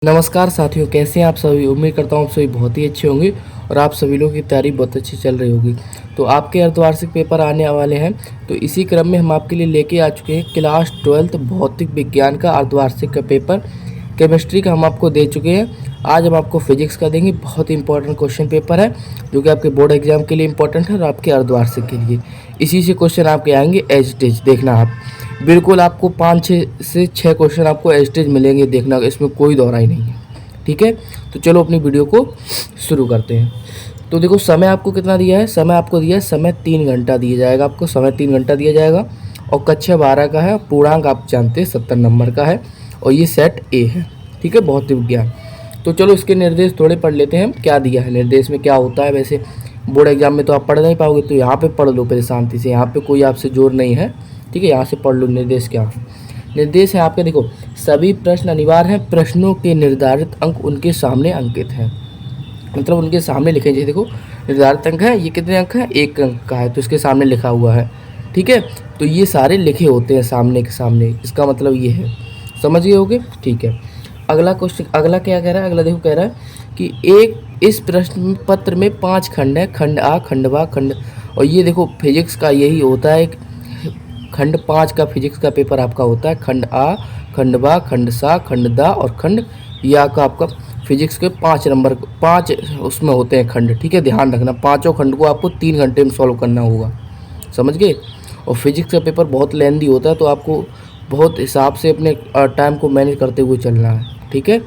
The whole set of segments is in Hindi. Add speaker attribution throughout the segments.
Speaker 1: नमस्कार साथियों, कैसे हैं आप सभी। उम्मीद करता हूँ आप सभी बहुत ही अच्छे होंगे और आप सभी लोगों की तैयारी बहुत अच्छी चल रही होगी। तो आपके अर्धवार्षिक पेपर आने वाले हैं, तो इसी क्रम में हम आपके लिए लेके आ चुके हैं क्लास 12 भौतिक विज्ञान का अर्धवार्षिक का पेपर। केमिस्ट्री का हम आपको दे चुके हैं। आज हम आपको फिजिक्स का देंगे। बहुत ही इंपॉर्टेंट क्वेश्चन पेपर है जो कि आपके बोर्ड एग्जाम के लिए इंपॉर्टेंट है और आपके अर्धवार्षिक के लिए। इसी से क्वेश्चन आपके आएंगे एज इट इज। देखना आप बिल्कुल आपको 5 से 6 क्वेश्चन आपको एस्टेज मिलेंगे, देखना इसमें कोई दोहराई नहीं है। ठीक है, तो चलो अपनी वीडियो को शुरू करते हैं। तो देखो समय आपको कितना दिया है। समय आपको दिया है, समय 3 घंटा दिया जाएगा आपको। समय 3 घंटा दिया जाएगा और कक्षा 12 का है। पूर्णांक आप जानते हैं 70 नंबर का है और ये सेट ए है। ठीक है, भौतिक विज्ञान। तो चलो इसके निर्देश थोड़े पढ़ लेते हैं, क्या दिया है निर्देश में, क्या होता है। वैसे बोर्ड एग्जाम में तो आप पढ़ नहीं पाओगे, तो यहाँ पे पढ़ लो पहले शांति से। यहाँ पे कोई आपसे जोर नहीं है, ठीक है। यहाँ से पढ़ लो निर्देश क्या है। निर्देश है आपके, देखो सभी प्रश्न अनिवार्य हैं। प्रश्नों के निर्धारित अंक उनके सामने अंकित हैं, मतलब उनके सामने लिखे। जैसे देखो निर्धारित अंक है, ये कितने अंक है, 1 अंक का है, तो इसके सामने लिखा हुआ है। ठीक है, तो ये सारे लिखे होते हैं सामने के सामने, इसका मतलब ये है। समझ गए होगे, ठीक है। अगला क्वेश्चन, अगला क्या कह रहा है। अगला देखो कह रहा है कि इस प्रश्न पत्र में 5 खंड है, खंड आ, खंड बा, खंड। और ये देखो फिजिक्स का यही होता है, खंड 5 का फिजिक्स का पेपर आपका होता है। खंड आ, खंड बा, खंड सा, खंड दा और खंड या का आपका फिजिक्स के 5 नंबर 5 उसमें होते हैं खंड। ठीक है, ध्यान रखना, पाँचों खंड को आपको 3 घंटे में सॉल्व करना होगा। समझ गए। और फिजिक्स का पेपर बहुत लेंदी होता है, तो आपको बहुत हिसाब से अपने टाइम को मैनेज करते हुए चलना है। ठीक है,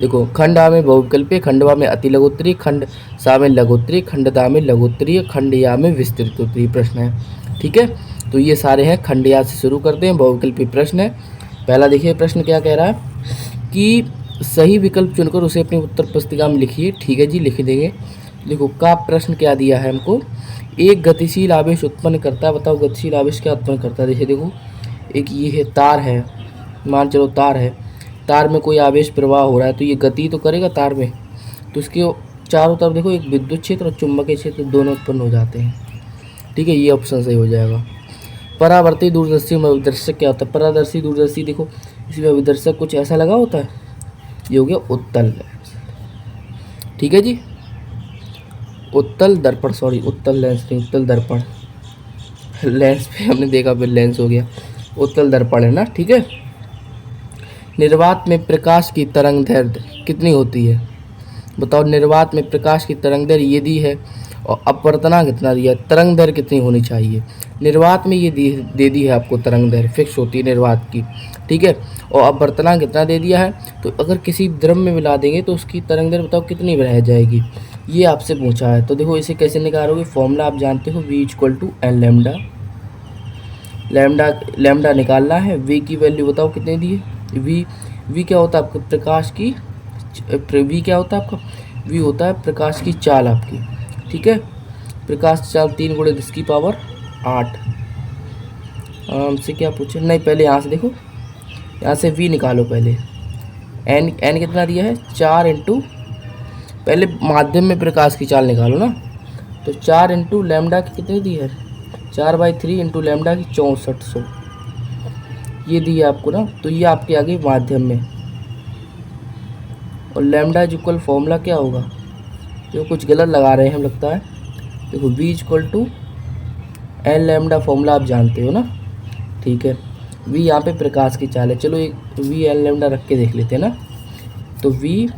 Speaker 1: देखो खंड आ में बहुविकल्पीय, खंड बा में अति लघुत्तरीय, खंड सा में लघुत्तरीय, खंड दा में लघुत्तरीय, खंड या में विस्तृत उत्तरीय प्रश्न है। ठीक है, तो ये सारे हैं। खंड या से शुरू करते हैं, बहुविकल्पीय प्रश्न है। पहला देखिए प्रश्न क्या कह रहा है कि सही विकल्प चुनकर उसे अपनी उत्तर पुस्तिका में लिखिए। ठीक है जी, लिख देंगे। देखो का प्रश्न क्या दिया है हमको, एक गतिशील आवेश उत्पन्न करता है। बताओ गतिशील आवेश क्या उत्पन्न करता है। देखो एक ये है तार है, मान चलो तार है, तार में कोई आवेश प्रवाह हो रहा है, तो ये गति तो करेगा तार में, तो इसके चारों तरफ देखो एक विद्युत क्षेत्र और चुंबकीय क्षेत्र दोनों उत्पन्न हो जाते हैं। ठीक है, ये ऑप्शन सही हो जाएगा। परावर्ती दूरदर्शी में अभिदर्शक क्या होता है। परादर्शी दूरदर्शी, देखो इसमें अभिदर्शक कुछ ऐसा लगा होता है, ये हो गया उत्तल। ठीक है जी, उत्तल दर्पण, सॉरी उत्तल लेंस नहीं, उत्तल दर्पण। लेंस पे हमने देखा, फिर लेंस हो गया, उत्तल दर्पण है ना। ठीक है, निर्वात में प्रकाश की तरंग दैर्ध्य कितनी होती है। बताओ निर्वात में प्रकाश की तरंग दैर्ध्य ये दी है और अपवर्तनांक कितना दिया है। तरंग दैर्ध्य कितनी होनी चाहिए निर्वात में, ये दे दी है आपको। तरंग दैर्ध्य फिक्स होती है निर्वात की। ठीक है, और अपवर्तनांक कितना दे दिया है। तो अगर किसी द्रव में मिला देंगे तो उसकी तरंग दैर्ध्य बताओ कितनी रह जाएगी, ये आपसे पूछा है। तो देखो इसे कैसे निकालोगे, फॉर्मूला आप जानते हो, v = n लैम्डा। लैम्डा निकालना है। v की वैल्यू बताओ कितनी दी है। v क्या होता है आपका, प्रकाश की, v क्या होता है आपका, v होता है प्रकाश की चाल आपकी। ठीक है, प्रकाश चाल 3 × 10⁸ हमसे क्या पूछे, नहीं पहले यहाँ से देखो, यहाँ से v निकालो पहले। n कितना दिया है, 4 × पहले माध्यम में प्रकाश की चाल निकालो ना, तो 4 × लैम्डा की कितनी दी है, 4/3 × लैम्डा की 6400, ये दी है आपको ना। तो ये आपके आगे माध्यम में, और लैम्डा इक्वल फॉर्मूला क्या होगा, जो कुछ गलत लगा रहे हैं हम लगता है। देखो v = n लैम्डा फॉर्मूला आप जानते हो ना। ठीक है, v यहाँ पे प्रकाश की चाल है। चलो एक v n लैम्डा रख के देख लेते हैं ना। तो v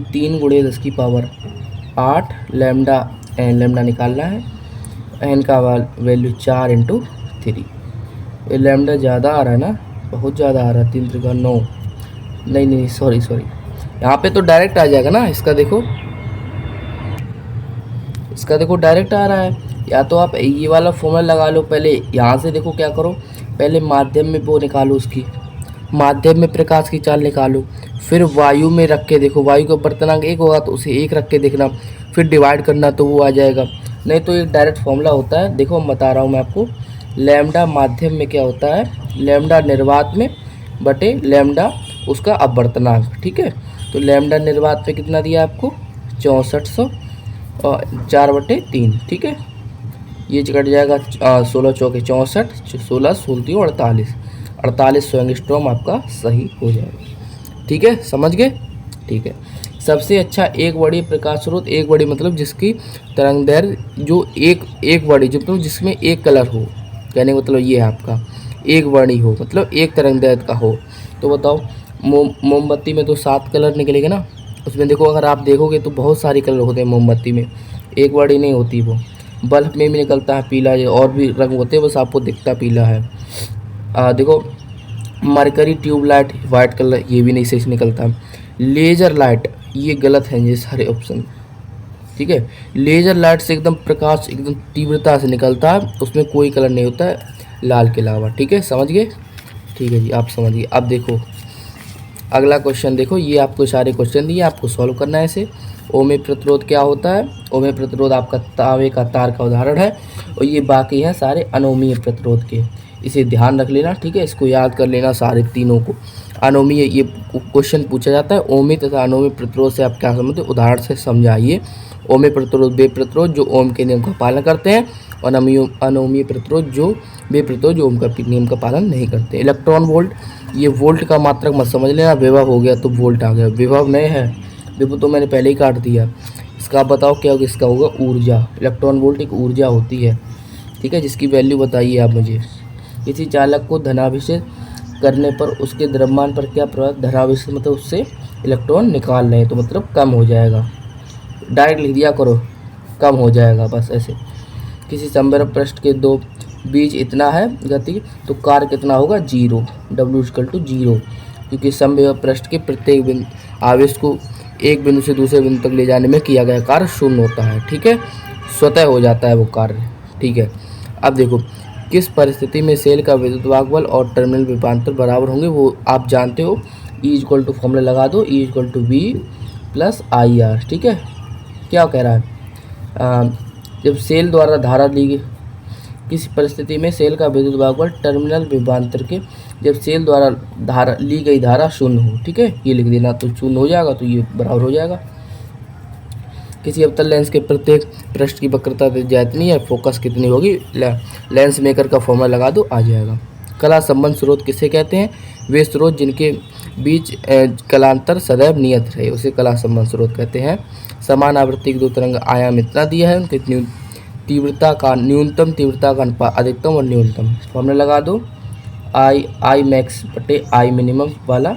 Speaker 1: 3 × 10⁸ लैम्डा n लैम्डा निकालना है। n का वैल्यू 4 × 3। ये लैम्डा ज़्यादा आ रहा है ना, बहुत ज़्यादा आ रहा है, 3 × 9, नहीं सॉरी यहाँ पे तो डायरेक्ट आ जाएगा ना। इसका देखो डायरेक्ट आ रहा है। या तो आप ये वाला फॉर्मूला लगा लो पहले। यहाँ से देखो क्या करो, पहले माध्यम में वो निकालो, उसकी माध्यम में प्रकाश की चाल निकालो, फिर वायु में रख के देखो, वायु का अपवर्तनांक 1 होगा तो उसे 1 रख के देखना, फिर डिवाइड करना तो वो आ जाएगा। नहीं तो एक डायरेक्ट फॉर्मूला होता है, देखो मैं बता रहा हूँ मैं आपको। लैम्डा माध्यम में क्या होता है, लैम्डा निर्वात में बटे लैम्डा उसका अपवर्तनांक। ठीक है, तो लैम्डा निर्वात में कितना दिया आपको, 6400 और 4/3। ठीक है, ये कट जाएगा, 16 चौके 64, 16 16 48, 48 एंगस्ट्रॉम आपका सही हो जाएगा। ठीक है, समझ गए? ठीक है। सबसे अच्छा एक वर्णीय प्रकाश स्रोत, एक वर्णीय मतलब जिसकी तरंगदैर्घ्य जो एक वर्णीय जो मतलब जिसमें एक कलर हो, कहने का मतलब ये है आपका एक वर्णीय हो मतलब एक तरंगदैर्घ्य का हो। तो बताओ मोमबत्ती में तो 7 कलर निकलेगा ना, उसमें देखो अगर आप देखोगे तो बहुत सारे कलर होते हैं मोमबत्ती में, एक वर्णीय नहीं होती वो। बल्ब में भी निकलता है पीला, और भी रंग होते हैं, बस आपको दिखता पीला है। देखो मरकरी ट्यूबलाइट वाइट कलर, ये भी नहीं सही से निकलता। लेजर लाइट, ये गलत है ये सारे ऑप्शन, ठीक है। लेजर लाइट से एकदम प्रकाश एकदम तीव्रता से निकलता है, उसमें कोई कलर नहीं होता है लाल के अलावा, ठीक है, समझ गए? ठीक है जी, आप समझ गए। अब देखो अगला क्वेश्चन, देखो ये आपको सारे क्वेश्चन दिए, आपको सॉल्व करना है इसे। ओमे प्रतिरोध क्या होता है? ओमे प्रतिरोध आपका तांबे का तार का उदाहरण है, और ये बाकी हैं सारे अनोमीय प्रतिरोध के, इसे ध्यान रख लेना, ठीक है, इसको याद कर लेना सारे तीनों को। अनोमीय ये क्वेश्चन पूछा जाता है, ओमे तथा अनोमीय प्रतिरोध से आप क्या समझते हैं, उदाहरण से समझाइए। ओमे प्रतिरोध वे प्रतिरोध जो ओम के नियम का पालन करते हैं, और अनोमीय प्रतिरोध जो वे प्रतिरोध जो ओम का नियम का पालन नहीं करते। इलेक्ट्रॉन वोल्ट, ये वोल्ट का मात्रक मत समझ लेना, विभव हो गया तो वोल्ट आ गया, विभव नहीं है, विभव तो मैंने पहले ही काट दिया। इसका आप बताओ क्या होगा, इसका होगा ऊर्जा। इलेक्ट्रॉन वोल्ट एक ऊर्जा होती है, ठीक है, जिसकी वैल्यू बताइए आप मुझे। किसी चालक को धनाभिषेक करने पर उसके द्रव्यमान पर क्या प्रभाव, धनाभिषेक मतलब उससे इलेक्ट्रॉन निकाल रहे हैं तो मतलब कम हो जाएगा, डायरेक्ट लिख दिया करो कम हो जाएगा, बस ऐसे। किसी संभव पृष्ठ के दो बीच इतना है गति तो कार्य कितना होगा, 0, W=0, क्योंकि संभव पृष्ठ के प्रत्येक आवेश को एक बिंदु से दूसरे बिंदु तक ले जाने में किया गया कार्य शून्य होता है, ठीक है, स्वतः हो जाता है वो कार्य, ठीक है। अब देखो किस परिस्थिति में सेल का विद्युत वाहक बल और टर्मिनल विभवांतर बराबर होंगे, वो आप जानते हो, E फॉर्मूला लगा दो, E=V+IR, ठीक है। क्या कह रहा है, जब सेल द्वारा धारा ली गई, किसी परिस्थिति में सेल का विद्युत वाहक बल टर्मिनल विभवांतर के जब सेल द्वारा धारा ली गई धारा शून्य हो, ठीक है, ये लिख देना, तो शून्य हो जाएगा तो ये बराबर हो जाएगा। किसी अवतल लेंस के प्रत्येक पृष्ठ की वक्रता जितनी है, फोकस कितनी होगी, लेंस मेकर का फॉर्मूला लगा दो, आ जाएगा। कला संबंध स्रोत किसे कहते हैं, वे स्रोत जिनके बीच कलांतर सदैव नियत रहे, उसे कला संबंध स्रोत कहते हैं। समान आवृत्ति के दो तरंग आयाम इतना दिया है, उनकी तीव्रता का न्यूनतम, तीव्रता का अनुपात अधिकतम और न्यूनतम, फॉर्मूला लगा दो, आई मैक्स बटे आई मिनिमम वाला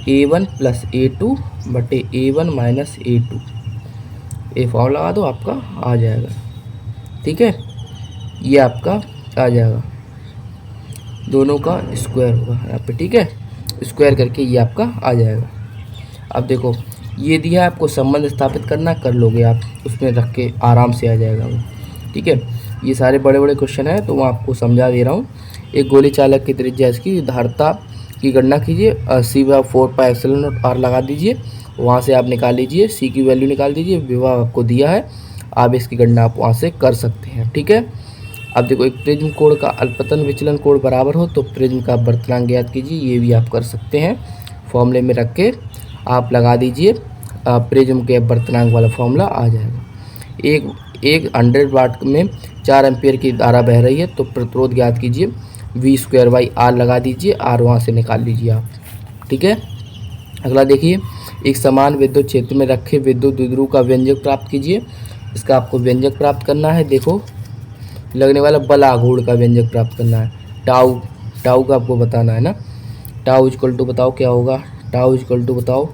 Speaker 1: A1 + A2 बटे A1 - A2, ये फॉर्मूला लगा दो, आपका आ जाएगा, ठीक है, ये आपका आ जाएगा, दोनों का स्क्वायर होगा यहाँ पे, ठीक है, स्क्वायर करके ये आपका आ जाएगा। अब देखो ये दिया है आपको, संबंध स्थापित करना, कर लोगे आप, उसमें रख के आराम से आ जाएगा वो, ठीक है। ये सारे बड़े बड़े क्वेश्चन हैं तो मैं आपको समझा दे रहा हूँ। एक गोली चालक की त्रिज्या इसकी धारता की गणना कीजिए, C/4πε0r लगा दीजिए, वहाँ से आप निकाल लीजिए, C की वैल्यू निकाल दीजिए, विभव आपको दिया है, आप इसकी गणना आप वहाँ से कर सकते हैं, ठीक है। अब देखो एक प्रिज्म कोण का अल्पतन विचलन कोण बराबर हो तो प्रिज्म का वर्तनांक ज्ञात कीजिए, ये भी आप कर सकते हैं, फॉर्मूले में रख के आप लगा दीजिए, प्रिज्म के वर्तनांक वाला फॉर्मूला आ जाएगा। एक 100 वाट में 4 एम्पियर की धारा बह रही है तो प्रतिरोध ज्ञात कीजिए, V²/R लगा दीजिए, R वहाँ से निकाल लीजिए आप, ठीक है। अगला देखिए, एक समान विद्युत क्षेत्र में रखे विद्युत द्विध्रुव का व्यंजक प्राप्त कीजिए, इसका आपको व्यंजक प्राप्त करना है, देखो लगने वाला बल आघूर्ण का व्यंजक प्राप्त करना है, टाउ का आपको बताना है ना, टाउ बताओ क्या होगा, टाउ बताओ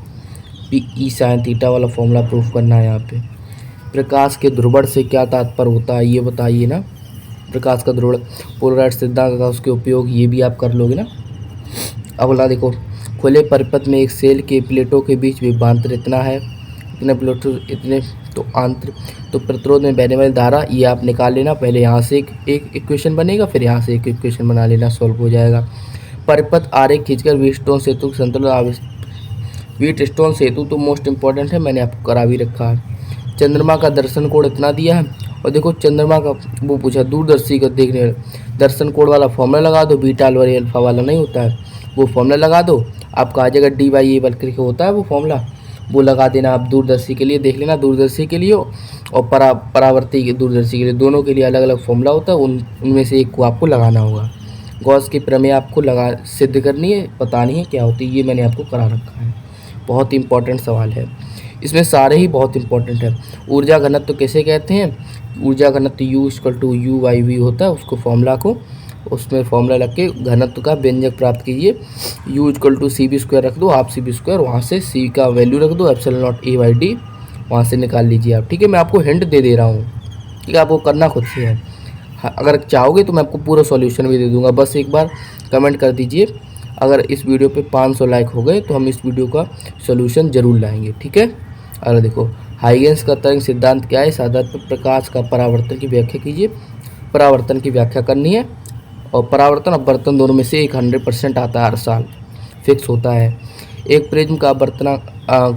Speaker 1: P/E sin वाला फॉर्मूला प्रूफ करना है यहाँ पे। प्रकाश के ध्रुवण से क्या तात्पर्य होता है ये बताइए ना, प्रकाश का ध्रुवण, पोलराइड सिद्धांत तथा उसके उपयोग, ये भी आप कर लोगे ना। अगला देखो, खुले परिपथ में एक सेल के प्लेटों के बीच विभवांतर इतना है, इतने प्लेटों इतने, तो आंतर तो प्रतिरोध में बहने वाली धारा, ये आप निकाल लेना, पहले यहाँ से एक इक्वेशन बनेगा, फिर यहाँ से एक इक्वेशन बना लेना, सॉल्व हो जाएगा। परिपथ आरेख खींचकर व्हीटस्टोन सेतु संतुलन आवेश, व्हीटस्टोन सेतु तो मोस्ट इंपॉर्टेंट है, मैंने आपको करा भी रखा है। चंद्रमा का दर्शन कोण इतना दिया है, और देखो चंद्रमा का वो पूछा दूरदर्शी का देखने वाला दर्शन कोण वाला फॉर्मूला लगा दो, β/α वाला नहीं होता है, वो फॉर्मूला लगा दो, आपका आ जाएगा D/A बल्कि होता है वो फॉर्मूला, वो लगा देना आप दूरदर्शी के लिए, देख लेना दूरदर्शी के लिए और परावर्ती के दूरदर्शी के लिए, दोनों के लिए अलग अलग फॉर्मूला होता है, उनमें से एक को आपको लगाना होगा, गॉस की प्रमेय आपको सिद्ध करनी है, बतानी है क्या होती है, ये मैंने आपको करा रखा है। बहुत ही इंपॉर्टेंट सवाल है, इसमें सारे ही बहुत इंपॉर्टेंट है। ऊर्जा घनत्व कैसे कहते हैं? ऊर्जा घनत्व U=U/V होता है, उसको फॉर्मूला को उसमें फॉर्मूला लग के घनत्व का व्यंजक प्राप्त कीजिए। U=CV² रख दो, आप CV², वहाँ से C का वैल्यू रख दो ε0A/d, वहाँ से निकाल लीजिए आप। ठीक है, मैं आपको हिंट दे रहा हूँ, ठीक है, आपको करना खुद से है। हाँ, अगर चाहोगे तो मैं आपको पूरा सॉल्यूशन भी दे दूंगा, बस एक बार कमेंट कर दीजिए। अगर इस वीडियो पे 500 लाइक हो गए तो हम इस वीडियो का सॉल्यूशन ज़रूर लाएंगे। ठीक है, अगर देखो हाइगेंस का तरंग सिद्धांत क्या है? इस आधार पर प्रकाश का परावर्तन की व्याख्या कीजिए। परावर्तन की व्याख्या करनी है, और परावर्तन अपवर्तन दोनों में से एक 100% आता है, हर साल फिक्स होता है। एक प्रिज्म का अपवर्तना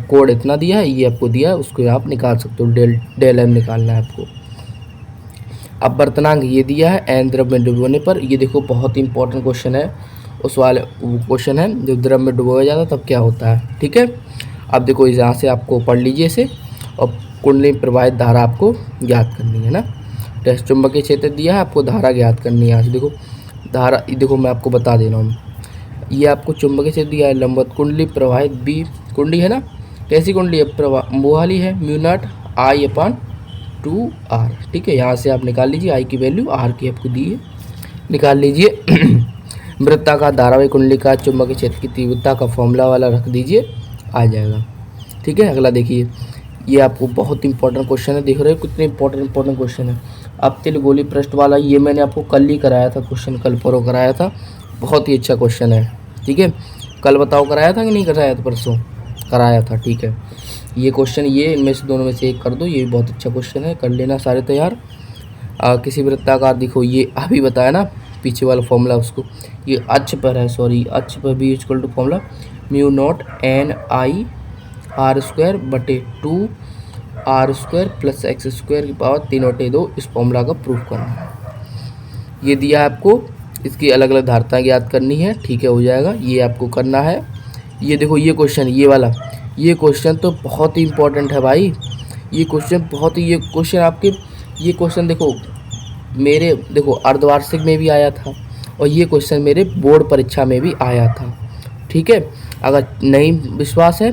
Speaker 1: कोड इतना दिया है, ये आपको दिया है, उसको आप निकाल सकते हो, डेल एम निकालना है आपको। अपवर्तनांक ये दिया है एन द्रव में डुबोने पर। ये देखो बहुत इंपॉर्टेंट क्वेश्चन है, उस वाले क्वेश्चन है जो द्रव में डुबोया जाता है तब क्या होता है। ठीक है, अब देखो यहाँ से आपको पढ़ लीजिए इसे, और कुंडली में प्रवाहित धारा आपको ज्ञात करनी है ना। टेस्ट चुंबकीय क्षेत्र दिया है, आपको धारा ज्ञात करनी है। यहाँ से देखो धारा, देखो मैं आपको बता दे रहा हूँ, ये आपको चुंबकीय क्षेत्र दिया है लंबवत कुंडली प्रवाहित बी कुंडली है ना। कैसी कुंडली है? वो वाली है, μ0 I/2R। ठीक है, यहाँ से आप निकाल लीजिए, आई की वैल्यू, आर की आपको दी है, निकाल लीजिए। वृत्ताकार धारावाही कुंडली का चुंबकीय क्षेत्र की तीव्रता का फॉर्मूला वाला रख दीजिए, आ जाएगा। ठीक है, अगला देखिए, ये आपको बहुत इंपॉर्टेंट क्वेश्चन है, देख रहे हो कितने इंपॉर्टेंट क्वेश्चन है। अब तिल गोली पृष्ठ वाला, ये मैंने आपको कल ही कराया था क्वेश्चन, कल परसों कराया था, बहुत ही अच्छा क्वेश्चन है। ठीक है, कल बताओ कराया था कि नहीं कराया था? परसों कराया था। ठीक है, ये क्वेश्चन, ये इनमें से दोनों में से एक कर दो, ये बहुत अच्छा क्वेश्चन है, कर लेना सारे तैयार। किसी वृत्ताकार, देखो ये अभी बताया ना पीछे वाला फॉर्मूला, उसको ये अक्ष पर है, सॉरी अक्ष पर भी equal to formula μ0 Ni/r²/2 r² + x² की पावर 3/2, इस फॉर्मूला का प्रूफ करना है। ये दिया आपको, इसकी अलग अलग धारताएं ज्ञात करनी है। ठीक है, हो जाएगा, ये आपको करना है। ये देखो ये क्वेश्चन, ये वाला, ये क्वेश्चन तो बहुत ही इंपॉर्टेंट है भाई, ये क्वेश्चन बहुत ही, ये क्वेश्चन आपके, ये क्वेश्चन देखो मेरे, देखो अर्धवार्षिक में भी आया था, और ये क्वेश्चन मेरे बोर्ड परीक्षा में भी आया था। ठीक है, अगर नहीं विश्वास है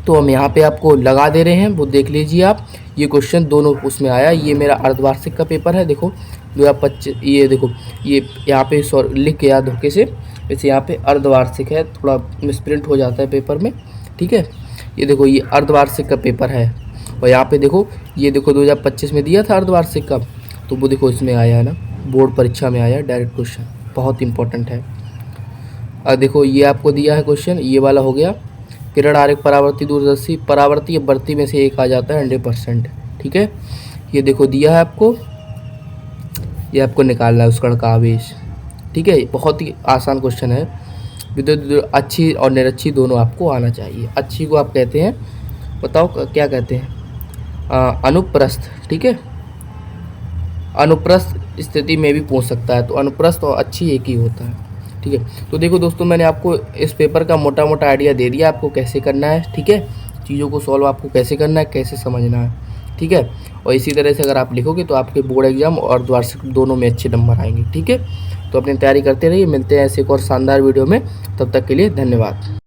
Speaker 1: तो हम यहाँ पे आपको लगा दे रहे हैं, वो देख लीजिए आप, ये क्वेश्चन दोनों उसमें आया। ये मेरा अर्धवार्षिक का पेपर है, देखो 2025, ये देखो ये यहाँ पे लिख के याद धोखे से, वैसे यहाँ पे अर्धवार्षिक है, थोड़ा मिसप्रिंट हो जाता है पेपर में। ठीक है, ये देखो ये अर्धवार्षिक का पेपर है, और यहाँ पे देखो ये देखो 2025 में दिया था अर्धवार्षिक का, तो वो देखो इसमें आया है ना, बोर्ड परीक्षा में आया डायरेक्ट क्वेश्चन, बहुत इंपॉर्टेंट है। अब देखो ये आपको दिया है क्वेश्चन, ये वाला हो गया, किरण आरेख परावर्ती दूरदर्शी, परावर्ती अपवर्ती में से एक आ जाता है 100%। ठीक है, ये देखो दिया है आपको, ये आपको निकालना है उस कण का आवेश। ठीक है, बहुत ही आसान क्वेश्चन है। विद्युत अच्छी और निरक्षी दोनों आपको आना चाहिए। अच्छी को आप कहते हैं, बताओ क्या कहते हैं? अनुप्रस्थ। ठीक है, अनुप्रस्थ स्थिति में भी पूछ सकता है, तो अनुप्रस्थ और अच्छी एक ही होता है। ठीक है, तो देखो दोस्तों, मैंने आपको इस पेपर का मोटा मोटा आइडिया दे दिया आपको कैसे करना है। ठीक है, चीज़ों को सॉल्व आपको कैसे करना है, कैसे समझना है। ठीक है, और इसी तरह से अगर आप लिखोगे तो आपके बोर्ड एग्जाम और द्वार्षिक दोनों में अच्छे नंबर आएंगे। ठीक है, तो अपनी तैयारी करते रहिए, मिलते हैं ऐसे एक और शानदार वीडियो में, तब तक के लिए धन्यवाद।